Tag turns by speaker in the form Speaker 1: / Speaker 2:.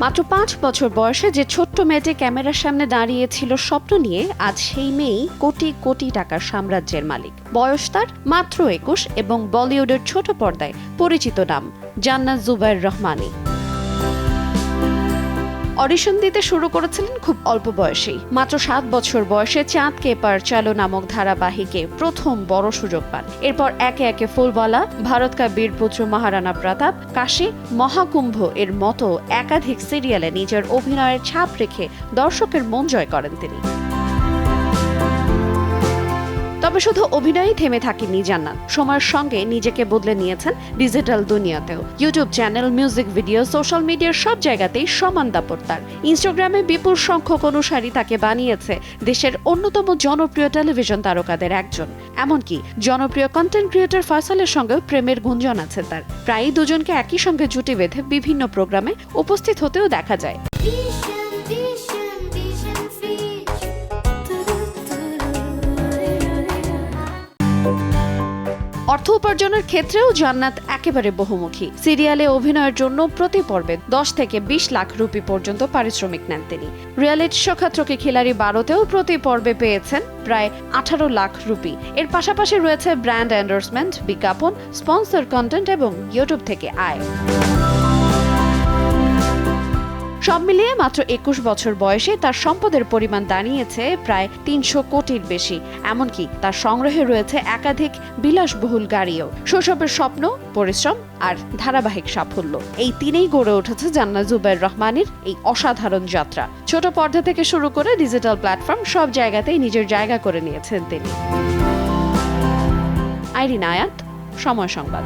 Speaker 1: মাত্র ৫ বছর বয়সে যে ছোট্ট মেয়েটি ক্যামেরার সামনে দাঁড়িয়েছিল স্বপ্ন নিয়ে, আজ সেই মেয়েই কোটি কোটি টাকার সাম্রাজ্যের মালিক। বয়স তার মাত্র ২১ এবং বলিউডের ছোট পর্দায় পরিচিত নাম জান্নাত জুবায়ের রহমানী। অডিশন দিতে শুরু করেছিলেন খুব অল্প বয়সেই। মাত্র ৭ বছর বয়সে চাঁদ কে পার চালো নামক ধারাবাহিকে প্রথম বড় সুযোগ পান। এরপর একে একে ফুলবালা, ভারত কা বীরপুত্র মহারানা প্রতাপ, কাশী, মহাকুম্ভ এর মতো একাধিক সিরিয়ালে নিজের অভিনয়ের ছাপ রেখে দর্শকের মন জয় করেন তিনি। তবে শুধু অভিনয়ই থেমে থাকেনি জান্নাত। সময়ের সঙ্গে নিজেকে বদলে নিয়েছেন ডিজিটাল দুনিয়াতেও। YouTube channel, music video, social মিডিয়ার সব জায়গাতেই সমান দাপট তার। ইনস্টাগ্রামে বিপুল সংখ্যক অনুসারী তাকে বানিয়েছে দেশের অন্যতম জনপ্রিয় টেলিভিশন তারকাদের একজন। এমনকি জনপ্রিয় কন্টেন্ট ক্রিয়েটর ফয়সালের সঙ্গেও প্রেমের গুঞ্জন আছে তার। প্রায়ই দুজনকে একই সঙ্গে জুটি বেঁধে বিভিন্ন প্রোগ্রামে উপস্থিত হতেও দেখা যায়। অর্থ উপার্জনের ক্ষেত্রেও জান্নাত একেবারে বহুমুখী। সিরিয়ালে অভিনয়ের জন্য প্রতি পর্বে ১০ থেকে ২০ লাখ রুপি পর্যন্ত পারিশ্রমিক নেন তিনি। রিয়েলিটি শো খতরো কে খিলাড়ি ১২তেও প্রতি পর্বে পেয়েছেন প্রায় ১৮ লাখ রুপি। এর পাশাপাশি রয়েছে ব্র্যান্ড এন্ডোর্সমেন্ট, বিজ্ঞাপন, স্পন্সর কন্টেন্ট এবং ইউটিউব থেকে আয়। সব মিলিয়ে মাত্র ২১ বছর বয়সে তার সম্পদের পরিমাণ দাঁড়িয়েছে প্রায় ৩০০ কোটির বেশি। এমনকি তার সংগ্রহে রয়েছে একাধিক বিলাসবহুল গাড়িও। শৈশবের স্বপ্ন, পরিশ্রম আর ধারাবাহিক সাফল্য, এই তিনেই গড়ে উঠেছে জান্নাত জুবায়ের রহমানীর এই অসাধারণ যাত্রা। ছোট পর্দা থেকে শুরু করে ডিজিটাল প্ল্যাটফর্ম, সব জায়গাতেই নিজের জায়গা করে নিয়েছেন তিনি। আইরিন আয়াত, সময় সংবাদ।